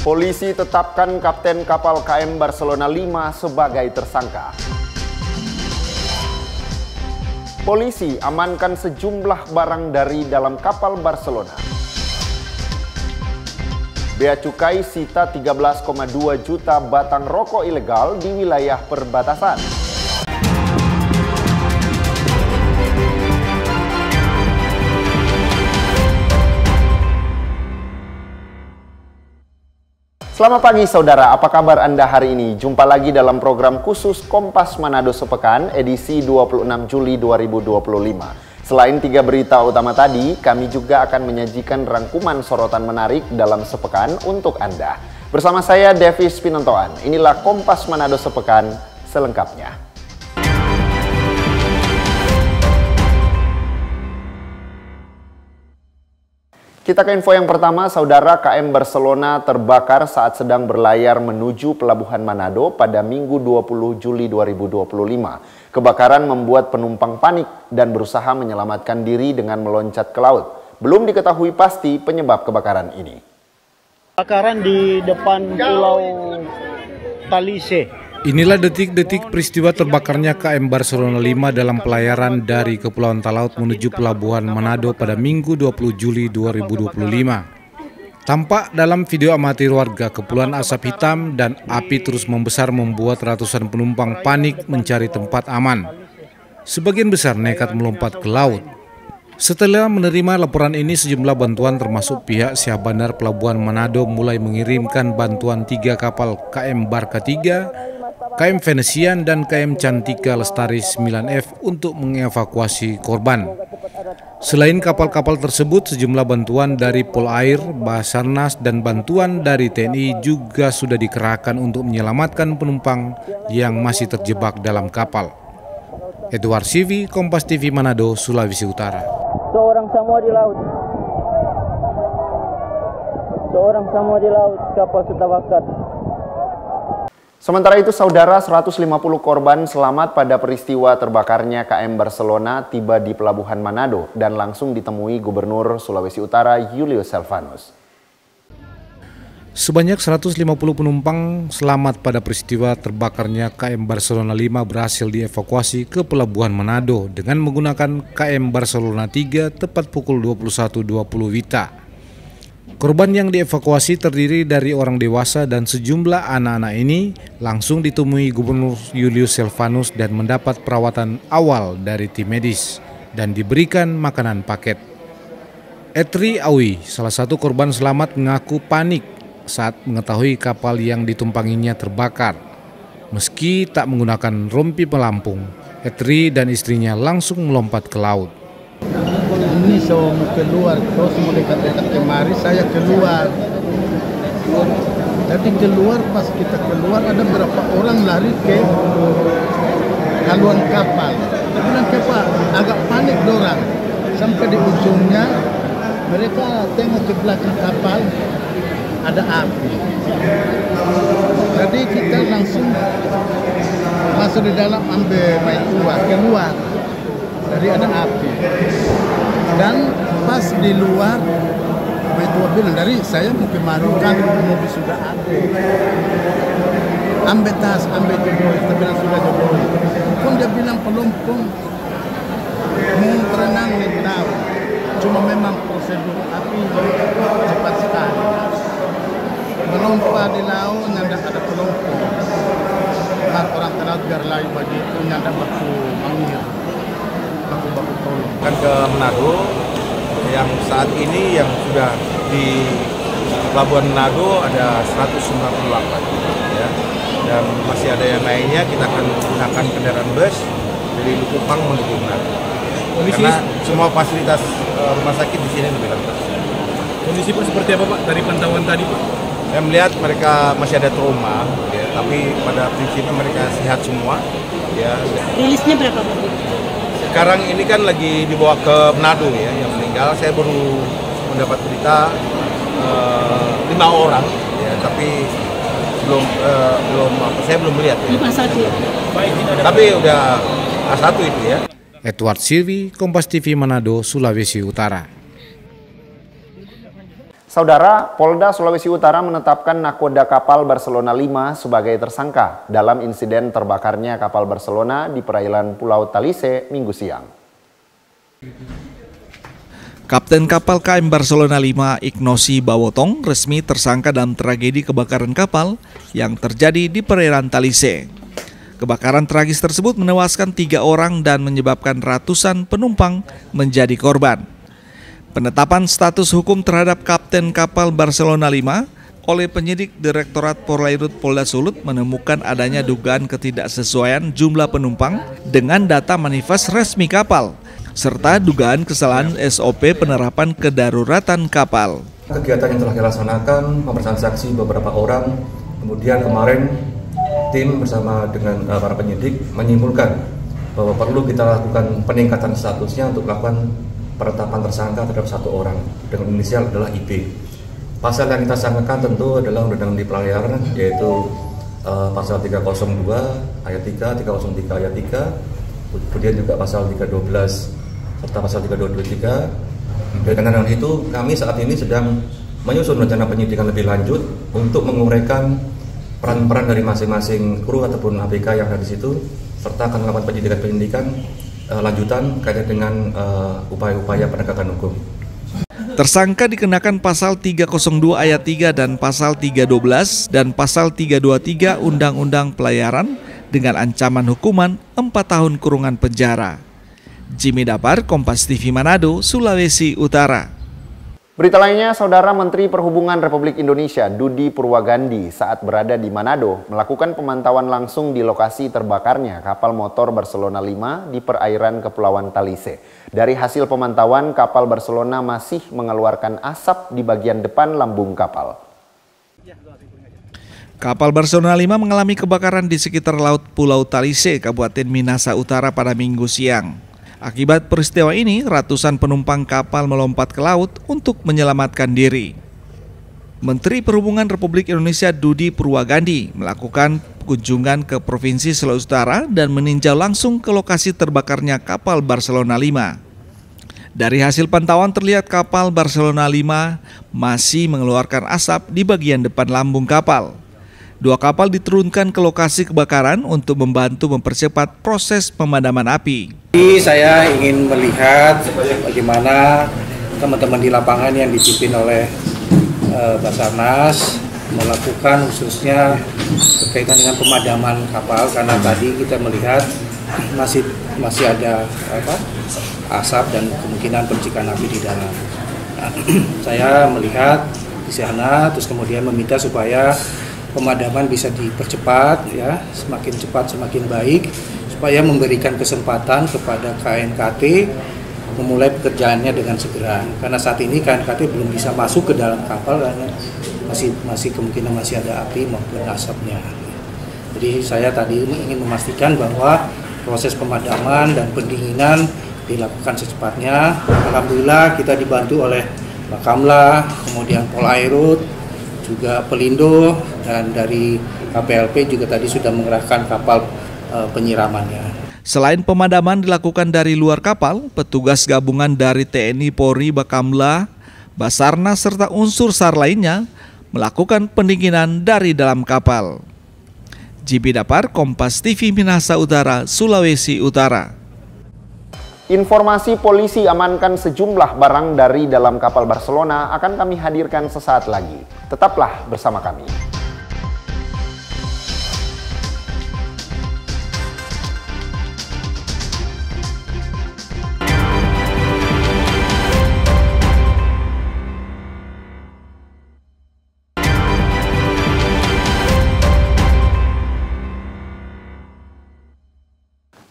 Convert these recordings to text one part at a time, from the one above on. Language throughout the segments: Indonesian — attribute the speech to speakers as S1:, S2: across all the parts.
S1: Polisi tetapkan kapten kapal KM Barcelona 5 sebagai tersangka. Polisi amankan sejumlah barang dari dalam kapal Barcelona. Bea Cukai sita 13,2 juta batang rokok ilegal di wilayah perbatasan. Selamat pagi saudara, apa kabar Anda hari ini? Jumpa lagi dalam program khusus Kompas Manado Sepekan edisi 26 Juli 2025. Selain 3 berita utama tadi, kami juga akan menyajikan rangkuman sorotan menarik dalam sepekan untuk Anda. Bersama saya Davis Pinontoan, inilah Kompas Manado Sepekan selengkapnya. Kita ke info yang pertama, saudara. KM Barcelona terbakar saat sedang berlayar menuju Pelabuhan Manado pada Minggu 20 Juli 2025. Kebakaran membuat penumpang panik dan berusaha menyelamatkan diri dengan meloncat ke laut. Belum diketahui pasti penyebab kebakaran ini.
S2: Kebakaran di depan Pulau Talise.
S3: Inilah detik-detik peristiwa terbakarnya KM Barcelona 5 dalam pelayaran dari Kepulauan Talaut menuju Pelabuhan Manado pada Minggu 20 Juli 2025. Tampak dalam video amatir warga, kepulan asap hitam dan api terus membesar membuat ratusan penumpang panik mencari tempat aman. Sebagian besar nekat melompat ke laut. Setelah menerima laporan ini, sejumlah bantuan termasuk pihak Syah Bandar Pelabuhan Manado mulai mengirimkan bantuan 3 kapal KM Barca 3, KM Venetian dan KM Cantika Lestari 9F untuk mengevakuasi korban. Selain kapal-kapal tersebut, sejumlah bantuan dari Polair, Basarnas, dan bantuan dari TNI juga sudah dikerahkan untuk menyelamatkan penumpang yang masih terjebak dalam kapal. Edward Sivi, Kompas TV Manado, Sulawesi Utara.
S2: Seorang Samoa di laut, kapal terbakar.
S1: Sementara itu, saudara, 150 korban selamat pada peristiwa terbakarnya KM Barcelona tiba di Pelabuhan Manado dan langsung ditemui Gubernur Sulawesi Utara Julius Selvanus.
S3: Sebanyak 150 penumpang selamat pada peristiwa terbakarnya KM Barcelona 5 berhasil dievakuasi ke Pelabuhan Manado dengan menggunakan KM Barcelona 3 tepat pukul 21.20 WITA. Korban yang dievakuasi terdiri dari orang dewasa dan sejumlah anak-anak ini langsung ditemui Gubernur Julius Selvanus dan mendapat perawatan awal dari tim medis dan diberikan makanan paket. Etri Awi, salah satu korban selamat, mengaku panik saat mengetahui kapal yang ditumpanginya terbakar. Meski tak menggunakan rompi pelampung, Etri dan istrinya langsung melompat ke laut.
S4: Ini saya mau keluar, terus mau dekat-dekat kemari, saya keluar. Jadi keluar, pas kita keluar ada berapa orang lari ke haluan kapal. Haluan kapal agak panik dorang. Sampai di ujungnya mereka tengok ke belakang kapal ada api. Jadi kita langsung masuk di dalam ambil main keluar. Dari ada api. Dan pas di luar, Maitua bilang, dari saya mau kemari kan mobil sudah ada. Ambil tas, ambil jodoh, kita bilang sudah jodoh. Pun dia bilang pelompong mau berenang di laut. Cuma memang prosedur api cepat sekali. Melompat di laut, nyandak ada pelompong. Orang terlalu biar layu begitu, nyandak baku mangir. Baku tolong.
S5: Kan ke Manado yang saat ini yang sudah di Pelabuhan Manado ada 198 ya. Dan masih ada yang lainnya, kita akan menggunakan kendaraan bus dari Likupang menuju Manado. Karena semua fasilitas rumah sakit di sini lebih lengkap.
S6: Kondisi Pak seperti apa Pak dari pantauan tadi Pak?
S5: Saya melihat mereka masih ada trauma ya, tapi pada prinsipnya mereka sehat semua ya.
S7: Rilisnya berapa Pak?
S5: Sekarang ini kan lagi dibawa ke Manado ya, yang meninggal. Saya baru mendapat berita 5 orang ya, tapi saya belum melihat ya. Tapi udah A1 itu ya.
S3: Edward Silvi, Kompas TV Manado, Sulawesi Utara.
S1: Saudara, Polda Sulawesi Utara menetapkan nakoda kapal Barcelona 5 sebagai tersangka dalam insiden terbakarnya kapal Barcelona di perairan Pulau Talise Minggu siang.
S7: Kapten kapal KM Barcelona 5 Ignosi Bawotong resmi tersangka dalam tragedi kebakaran kapal yang terjadi di perairan Talise. Kebakaran tragis tersebut menewaskan 3 orang dan menyebabkan ratusan penumpang menjadi korban. Penetapan status hukum terhadap Kapten kapal Barcelona 5 oleh penyidik Direktorat Polairut Polda Sulut menemukan adanya dugaan ketidaksesuaian jumlah penumpang dengan data manifest resmi kapal, serta dugaan kesalahan SOP penerapan kedaruratan kapal.
S8: Kegiatan yang telah dilaksanakan, pemeriksaan saksi beberapa orang, kemudian kemarin tim bersama dengan para penyidik menyimpulkan bahwa perlu kita lakukan peningkatan statusnya untuk melakukan penetapan tersangka terhadap 1 orang dengan inisial adalah IB. Pasal yang kita sangkakan tentu adalah undang-undang di pelayaran, yaitu pasal 302 ayat 3, 303 ayat 3, kemudian juga pasal 312 serta pasal 323. Dengan itu kami saat ini sedang menyusun rencana penyidikan lebih lanjut untuk menguraikan peran-peran dari masing-masing kru ataupun ABK yang ada di situ, serta akan melakukan penyidikan lanjutan kaitan dengan upaya-upaya penegakan hukum.
S7: Tersangka dikenakan pasal 302 ayat 3 dan pasal 312 dan pasal 323 Undang-Undang Pelayaran dengan ancaman hukuman 4 tahun kurungan penjara. Jimmy Dapar, Kompas TV Manado, Sulawesi Utara.
S1: Berita lainnya, Saudara Menteri Perhubungan Republik Indonesia Dudi Purwagandi saat berada di Manado melakukan pemantauan langsung di lokasi terbakarnya kapal motor Barcelona 5 di perairan Kepulauan Talise. Dari hasil pemantauan, kapal Barcelona masih mengeluarkan asap di bagian depan lambung kapal.
S7: Kapal Barcelona 5 mengalami kebakaran di sekitar laut Pulau Talise, Kabupaten Minahasa Utara pada Minggu siang. Akibat peristiwa ini, ratusan penumpang kapal melompat ke laut untuk menyelamatkan diri. Menteri Perhubungan Republik Indonesia Dudi Purwagandi melakukan kunjungan ke Provinsi Sulawesi Utara dan meninjau langsung ke lokasi terbakarnya kapal Barcelona 5. Dari hasil pantauan terlihat kapal Barcelona 5 masih mengeluarkan asap di bagian depan lambung kapal. 2 kapal diturunkan ke lokasi kebakaran untuk membantu mempercepat proses pemadaman api.
S9: Saya ingin melihat bagaimana teman-teman di lapangan yang dipimpin oleh Basarnas melakukan khususnya berkaitan dengan pemadaman kapal, karena tadi kita melihat masih ada asap dan kemungkinan percikan api di dalam. Saya melihat di sana, terus kemudian meminta supaya pemadaman bisa dipercepat, ya, semakin cepat semakin baik, supaya memberikan kesempatan kepada KNKT memulai pekerjaannya dengan segera. Karena saat ini KNKT belum bisa masuk ke dalam kapal karena masih kemungkinan masih ada api maupun asapnya. Jadi saya tadi ini ingin memastikan bahwa proses pemadaman dan pendinginan dilakukan secepatnya. Alhamdulillah kita dibantu oleh Bakamla, kemudian Polairut, juga Pelindo, dan dari KPLP juga tadi sudah mengerahkan kapal penyiramannya.
S7: Selain pemadaman dilakukan dari luar kapal, petugas gabungan dari TNI, Polri, Bakamla, Basarnas serta unsur SAR lainnya melakukan pendinginan dari dalam kapal. Jimmy Dapar, Kompas TV Minahasa Utara, Sulawesi Utara.
S1: Informasi polisi amankan sejumlah barang dari dalam kapal Barcelona akan kami hadirkan sesaat lagi. Tetaplah bersama kami.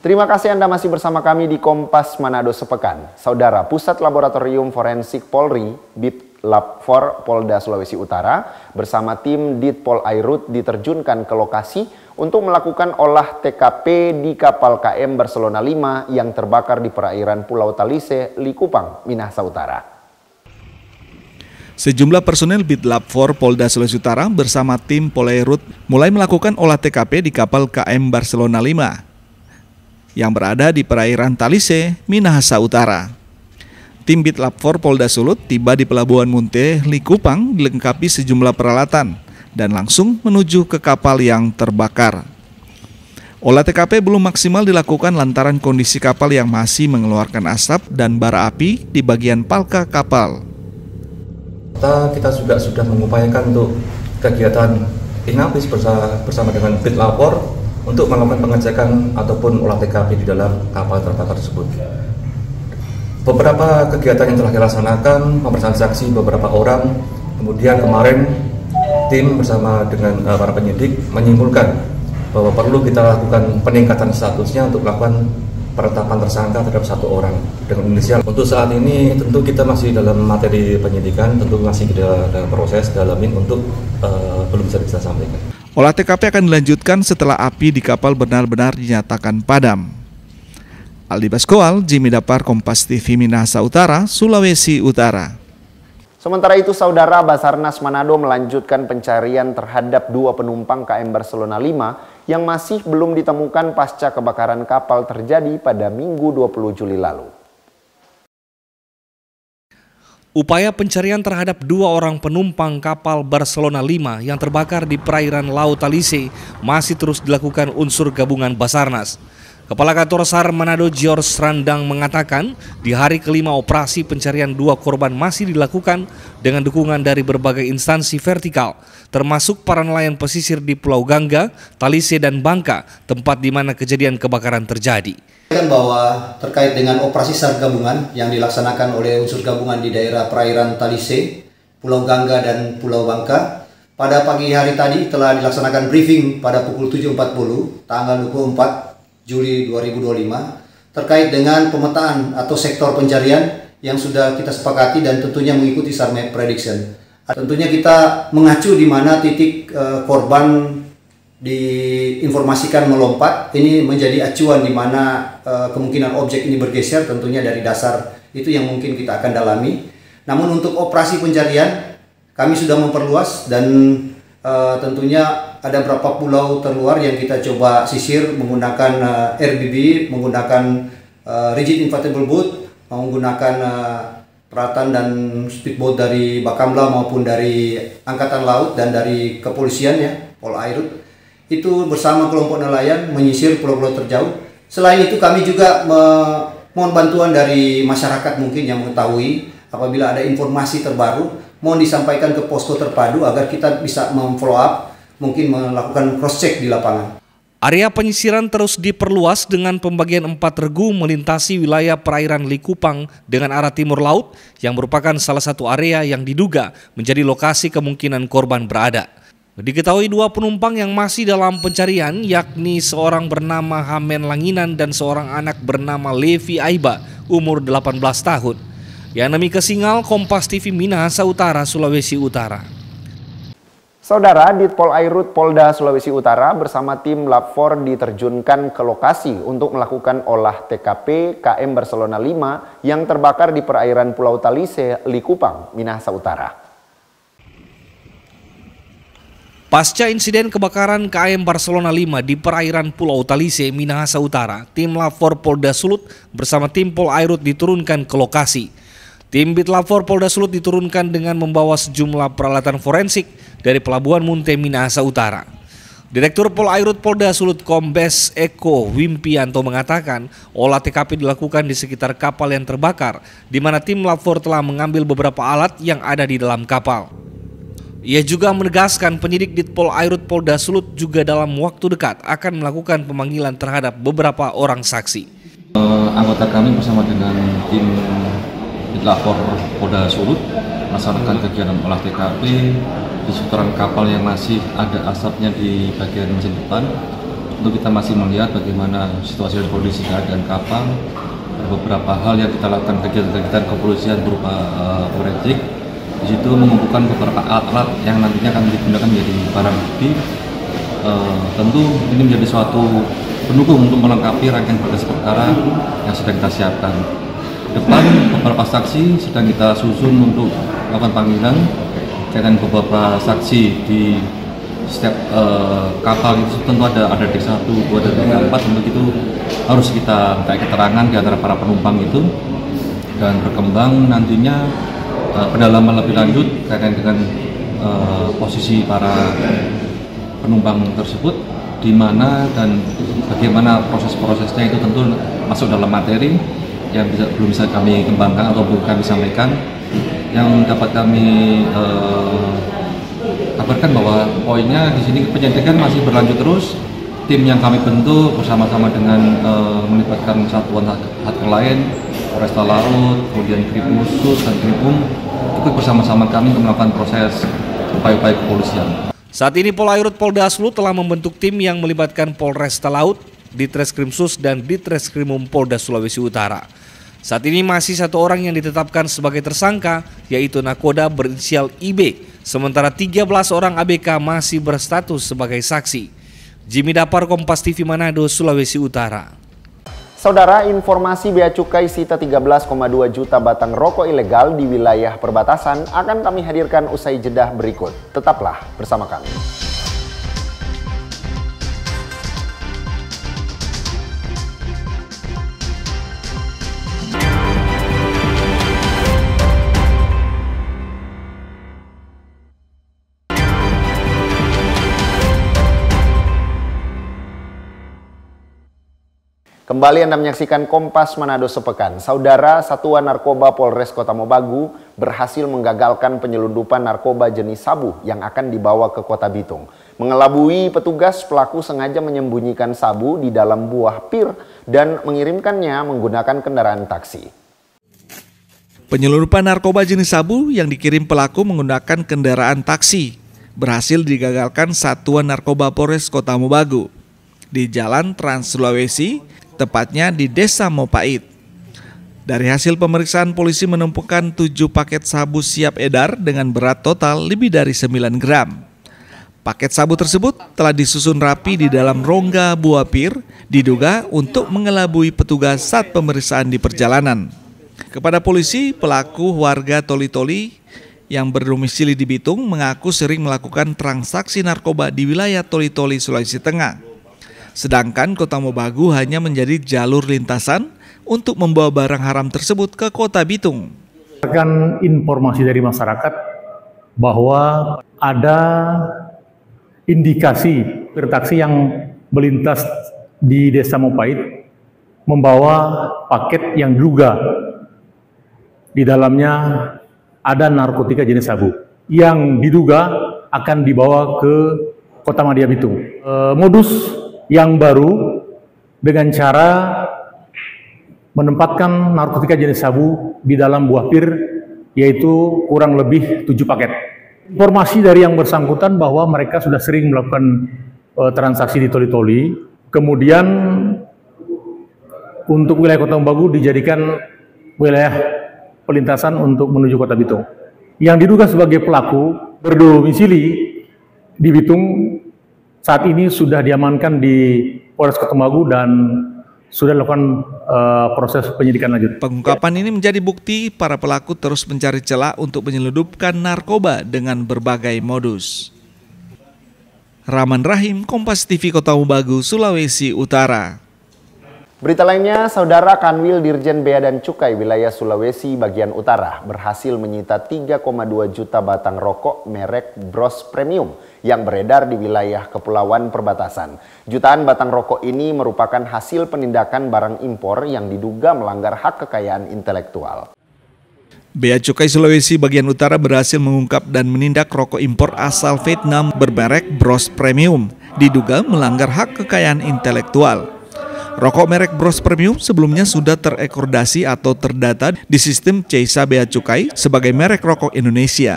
S1: Terima kasih Anda masih bersama kami di Kompas Manado Sepekan. Saudara, Pusat Laboratorium Forensik Polri, Bit Lab 4 Polda Sulawesi Utara, bersama tim Dit Polairut diterjunkan ke lokasi untuk melakukan olah TKP di kapal KM Barcelona 5 yang terbakar di perairan Pulau Talise, Likupang, Minahasa Utara.
S7: Sejumlah personel Bit Lab 4 Polda Sulawesi Utara bersama tim Polairut mulai melakukan olah TKP di kapal KM Barcelona 5 yang berada di perairan Talise, Minahasa Utara. Tim Bitlab 4 Polda Sulut tiba di Pelabuhan Munte, Likupang dilengkapi sejumlah peralatan dan langsung menuju ke kapal yang terbakar. Olah TKP belum maksimal dilakukan lantaran kondisi kapal yang masih mengeluarkan asap dan bara api di bagian palka kapal.
S8: Kita juga sudah mengupayakan untuk kegiatan Inapis bersama dengan Bitlab 4 untuk melakukan pengecekan ataupun olah TKP di dalam kapal terbakar tersebut. Beberapa kegiatan yang telah dilaksanakan, pemeriksaan saksi beberapa orang, kemudian kemarin tim bersama dengan para penyidik menyimpulkan bahwa perlu kita lakukan peningkatan statusnya untuk melakukan penetapan tersangka terhadap satu orang dengan inisial. Untuk saat ini tentu kita masih dalam materi penyidikan, tentu masih dalam proses dalamin untuk belum bisa kita sampaikan.
S7: Olah TKP akan dilanjutkan setelah api di kapal benar-benar dinyatakan padam. Aldi Baskoal, Jimmy Dapar, Kompas TV, Minahasa Utara, Sulawesi Utara.
S1: Sementara itu, Saudara, Basarnas Manado melanjutkan pencarian terhadap 2 penumpang KM Barcelona 5 yang masih belum ditemukan pasca kebakaran kapal terjadi pada Minggu 20 Juli lalu.
S10: Upaya pencarian terhadap 2 orang penumpang kapal Barcelona 5 yang terbakar di perairan Laut Talise masih terus dilakukan unsur gabungan Basarnas. Kepala Kantor SAR Manado George Randang mengatakan di hari kelima operasi pencarian 2 korban masih dilakukan dengan dukungan dari berbagai instansi vertikal, termasuk para nelayan pesisir di Pulau Gangga, Talise dan Bangka, tempat di mana kejadian kebakaran terjadi.
S11: Bahwa terkait dengan operasi SAR gabungan yang dilaksanakan oleh unsur gabungan di daerah perairan Talise, Pulau Gangga dan Pulau Bangka, pada pagi hari tadi telah dilaksanakan briefing pada pukul 7.40 tanggal 24 Juli 2025 terkait dengan pemetaan atau sektor pencarian yang sudah kita sepakati dan tentunya mengikuti SAR Map Prediction. Tentunya kita mengacu di mana titik korban diinformasikan melompat, ini menjadi acuan di mana kemungkinan objek ini bergeser tentunya dari dasar, itu yang mungkin kita akan dalami. Namun untuk operasi pencarian kami sudah memperluas dan tentunya ada beberapa pulau terluar yang kita coba sisir menggunakan RBB, menggunakan rigid inflatable boat, menggunakan peralatan dan speedboat dari Bakamla maupun dari Angkatan Laut dan dari kepolisian ya, Polairut. Itu bersama kelompok nelayan menyisir pulau-pulau terjauh. Selain itu kami juga mohon bantuan dari masyarakat mungkin yang mengetahui apabila ada informasi terbaru, mohon disampaikan ke posko terpadu agar kita bisa memfollow up, mungkin melakukan cross check di lapangan.
S10: Area penyisiran terus diperluas dengan pembagian 4 regu melintasi wilayah perairan Likupang dengan arah timur laut yang merupakan salah satu area yang diduga menjadi lokasi kemungkinan korban berada. Diketahui 2 penumpang yang masih dalam pencarian yakni seorang bernama Hamen Langinan dan seorang anak bernama Levi Aiba umur 18 tahun. Yanami Kesingal, Kompas TV, Minahasa Utara, Sulawesi Utara.
S1: Saudara, Ditpol Airut Polda Sulawesi Utara bersama tim Lab 4 diterjunkan ke lokasi untuk melakukan olah TKP KM Barcelona 5 yang terbakar di perairan Pulau Talise, Likupang, Minahasa Utara.
S10: Pasca insiden kebakaran KM Barcelona 5 di perairan Pulau Talise, Minahasa Utara, tim Lab 4 Polda Sulut bersama tim Pol Airut diturunkan ke lokasi. Tim Bitlab 4 Polda Sulut diturunkan dengan membawa sejumlah peralatan forensik dari Pelabuhan Munte, Minahasa Utara. Direktur Pol Airut Polda Sulut Kombes Eko Wimpianto mengatakan olah TKP dilakukan di sekitar kapal yang terbakar, di mana tim Lab 4 telah mengambil beberapa alat yang ada di dalam kapal. Ia juga menegaskan penyidik Ditpol Airut Polda Sulut juga dalam waktu dekat akan melakukan pemanggilan terhadap beberapa orang saksi.
S8: Anggota kami bersama dengan tim Bitlab 4 Polda Sulut melaksanakan kegiatan olah TKP di seputaran kapal yang masih ada asapnya di bagian mesin depan. Untuk kita masih melihat bagaimana situasi dan kondisi keadaan kapal. Beberapa hal yang kita lakukan kegiatan kepolisian berupa forensik. Di situ mengumpulkan beberapa alat-alat yang nantinya akan digunakan menjadi barang bukti. Tentu ini menjadi suatu pendukung untuk melengkapi rangkaian berkas perkara yang sedang kita siapkan. Depan beberapa saksi sedang kita susun untuk melakukan panggilan dengan beberapa saksi di setiap kapal itu tentu ada D1, 2, dan 3, 4. Untuk itu harus kita minta keterangan di antara para penumpang itu. dan berkembang nantinya pendalaman lebih lanjut kaitan dengan posisi para penumpang tersebut, di mana dan bagaimana proses-prosesnya itu tentu masuk dalam materi yang belum bisa kami kembangkan atau belum kami sampaikan. Yang dapat kami kabarkan bahwa poinnya di sini penyelidikan masih berlanjut terus. Tim yang kami bentuk bersama-sama dengan melibatkan satuan hak lain, Polresta Laut, kemudian Kripusus dan Kripum, ikut bersama-sama kami melakukan proses upaya-upaya kepolisian.
S10: Saat ini Polairut Polda Sulut telah membentuk tim yang melibatkan Polresta Laut, Ditreskrimsus dan Ditreskrimum Polda Sulawesi Utara. Saat ini masih satu orang yang ditetapkan sebagai tersangka, yaitu nakoda berinisial IB, sementara 13 orang ABK masih berstatus sebagai saksi. Jimmy Dapar, Kompas TV Manado, Sulawesi Utara.
S1: Saudara, informasi Bea Cukai sita 13,2 juta batang rokok ilegal di wilayah perbatasan akan kami hadirkan usai jedah berikut. Tetaplah bersama kami. Kembali Anda menyaksikan Kompas Manado Sepekan. Saudara, Satuan Narkoba Polres Kota Mobagu berhasil menggagalkan penyelundupan narkoba jenis sabu yang akan dibawa ke Kota Bitung. Mengelabui petugas, pelaku sengaja menyembunyikan sabu di dalam buah pir dan mengirimkannya menggunakan kendaraan taksi.
S7: Penyelundupan narkoba jenis sabu yang dikirim pelaku menggunakan kendaraan taksi berhasil digagalkan Satuan Narkoba Polres Kota Mobagu di Jalan Trans Sulawesi, tepatnya di Desa Mopait. Dari hasil pemeriksaan, polisi menemukan 7 paket sabu siap edar dengan berat total lebih dari 9 gram. Paket sabu tersebut telah disusun rapi di dalam rongga buah pir, diduga untuk mengelabui petugas saat pemeriksaan di perjalanan. Kepada polisi, pelaku warga Toli-Toli yang berdomisili di Bitung mengaku sering melakukan transaksi narkoba di wilayah Toli-Toli, Sulawesi Tengah. Sedangkan Kota Mobagu hanya menjadi jalur lintasan untuk membawa barang haram tersebut ke Kota Bitung.
S12: Berdasarkan informasi dari masyarakat bahwa ada indikasi taksi yang melintas di Desa Mopait membawa paket yang diduga di dalamnya ada narkotika jenis sabu yang diduga akan dibawa ke Kota Madia Bitung. Modus yang baru dengan cara menempatkan narkotika jenis sabu di dalam buah pir, yaitu kurang lebih 7 paket. Informasi dari yang bersangkutan bahwa mereka sudah sering melakukan transaksi di Toli-Toli, kemudian untuk wilayah Kota Mobagu dijadikan wilayah pelintasan untuk menuju Kota Bitung. Yang diduga sebagai pelaku berdomisili di Bitung saat ini sudah diamankan di Polres Kota Mobagu dan sudah dilakukan proses penyidikan lanjut.
S7: Pengungkapan ini menjadi bukti para pelaku terus mencari celah untuk menyelundupkan narkoba dengan berbagai modus. Rahman Rahim, Kompas TV Kota Mobagu, Sulawesi Utara.
S1: Berita lainnya, Saudara, Kanwil Dirjen Bea dan Cukai wilayah Sulawesi bagian utara berhasil menyita 3,2 juta batang rokok merek Bros Premium yang beredar di wilayah kepulauan perbatasan. Jutaan batang rokok ini merupakan hasil penindakan barang impor yang diduga melanggar hak kekayaan intelektual.
S7: Bea Cukai Sulawesi bagian utara berhasil mengungkap dan menindak rokok impor asal Vietnam bermerek Bros Premium, diduga melanggar hak kekayaan intelektual. Rokok merek Bros Premium sebelumnya sudah terekordasi atau terdata di sistem CEISA Bea Cukai sebagai merek rokok Indonesia.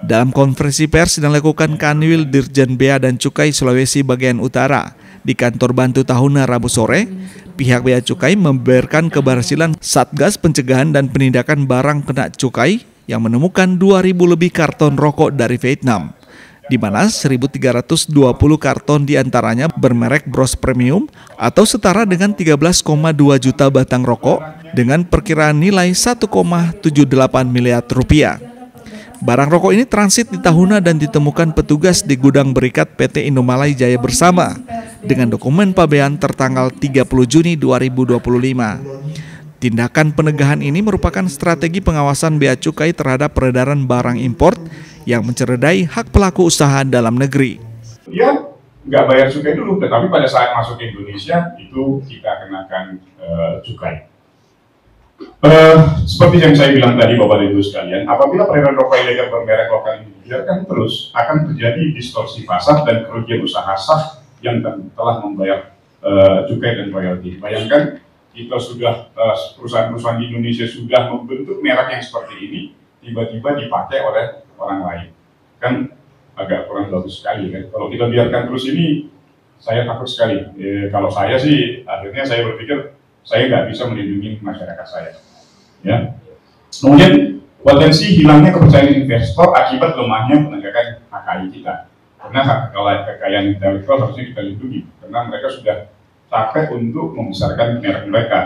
S7: Dalam konferensi pers yang dilakukan Kanwil Dirjen Bea dan Cukai Sulawesi bagian utara di kantor Bantu Tahuna Rabu sore, pihak Bea Cukai membeberkan keberhasilan Satgas Pencegahan dan Penindakan Barang Kena Cukai yang menemukan 2.000 lebih karton rokok dari Vietnam, di mana 1.320 karton diantaranya bermerek Bros Premium atau setara dengan 13,2 juta batang rokok dengan perkiraan nilai 1,78 miliar rupiah. Barang rokok ini transit di Tahuna dan ditemukan petugas di gudang berikat PT Indomalai Jaya Bersama dengan dokumen pabean tertanggal 30 Juni 2025. Tindakan penegahan ini merupakan strategi pengawasan bea cukai terhadap peredaran barang impor yang menceredai hak pelaku usaha dalam negeri.
S13: Dia nggak bayar cukai dulu, tetapi pada saat masuk ke Indonesia itu kita kenakan cukai. Seperti yang saya bilang tadi Bapak Ibu sekalian, apabila peredaran rokok ilegal bermerek lokal ini dibiarkan terus, akan terjadi distorsi pasar dan kerugian usaha sah yang telah membayar cukai dan royalti. Bayangkan kita sudah perusahaan-perusahaan di Indonesia sudah membentuk merek yang seperti ini, tiba-tiba dipakai oleh orang lain, kan agak kurang bagus sekali kan. Kalau kita biarkan terus ini, saya takut sekali. Kalau saya sih, akhirnya saya berpikir saya nggak bisa melindungi masyarakat saya. Ya. Kemudian potensi hilangnya kepercayaan investor akibat lemahnya penegakan HKI kita. Karena kekayaan intelektual harusnya kita lindungi, karena mereka sudah capek untuk membesarkan merek mereka.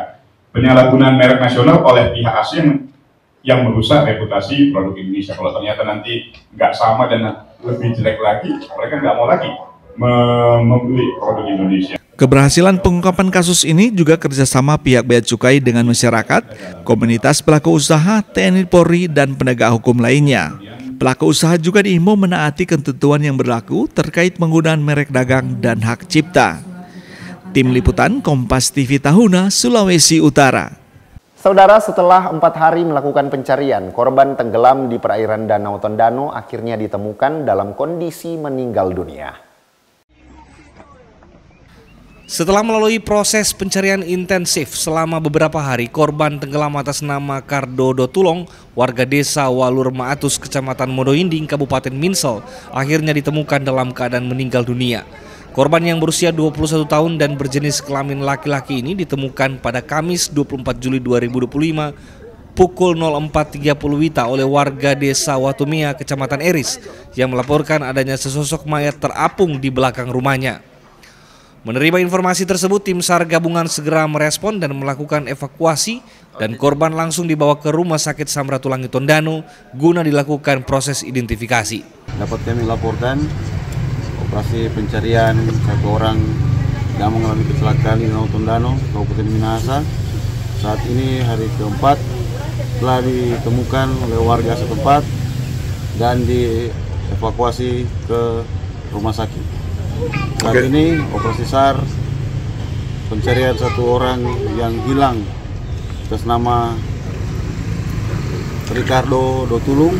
S13: Penyalahgunaan merek nasional oleh pihak asing yang merusak reputasi produk Indonesia. Kalau ternyata nanti nggak sama dan lebih jelek lagi, mereka nggak mau lagi membeli produk Indonesia.
S7: Keberhasilan pengungkapan kasus ini juga kerjasama pihak bea cukai dengan masyarakat, komunitas pelaku usaha, TNI Polri, dan penegak hukum lainnya. Pelaku usaha juga diimbau menaati ketentuan yang berlaku terkait penggunaan merek dagang dan hak cipta. Tim Liputan Kompas TV Tahuna, Sulawesi Utara.
S1: Saudara, setelah 4 hari melakukan pencarian, korban tenggelam di perairan Danau Tondano akhirnya ditemukan dalam kondisi meninggal dunia.
S10: Setelah melalui proses pencarian intensif selama beberapa hari, korban tenggelam atas nama Kardodo Tulong, warga desa Walur Maatus, Kecamatan Modoinding, Kabupaten Minsel, akhirnya ditemukan dalam keadaan meninggal dunia. Korban yang berusia 21 tahun dan berjenis kelamin laki-laki ini ditemukan pada Kamis 24 Juli 2025 pukul 04.30 WITA oleh warga desa Watumia, Kecamatan Eris, yang melaporkan adanya sesosok mayat terapung di belakang rumahnya. Menerima informasi tersebut, tim SAR gabungan segera merespon dan melakukan evakuasi dan korban langsung dibawa ke Rumah Sakit Samratulangi Tondano guna dilakukan proses identifikasi.
S14: Dapat kami laporkan operasi pencarian satu orang yang mengalami kecelakaan di Danau Tondano, Kabupaten Minahasa. Saat ini hari keempat telah ditemukan oleh warga setempat dan dievakuasi ke rumah sakit. Saat ini operasi SAR pencarian satu orang yang hilang atas nama Ricardo Dotulung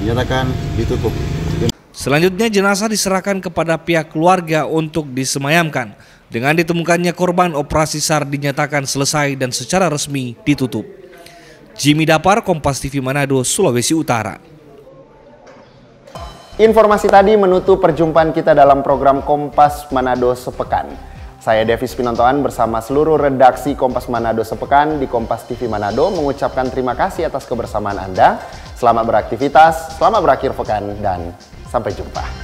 S14: dinyatakan ditutup.
S10: Selanjutnya jenazah diserahkan kepada pihak keluarga untuk disemayamkan. Dengan ditemukannya korban, operasi SAR dinyatakan selesai dan secara resmi ditutup. Jimmy Dapar, Kompas TV Manado, Sulawesi Utara.
S1: Informasi tadi menutup perjumpaan kita dalam program Kompas Manado Sepekan. Saya Devis Pinontoan bersama seluruh redaksi Kompas Manado Sepekan di Kompas TV Manado mengucapkan terima kasih atas kebersamaan Anda. Selamat beraktivitas, selamat berakhir pekan, dan sampai jumpa.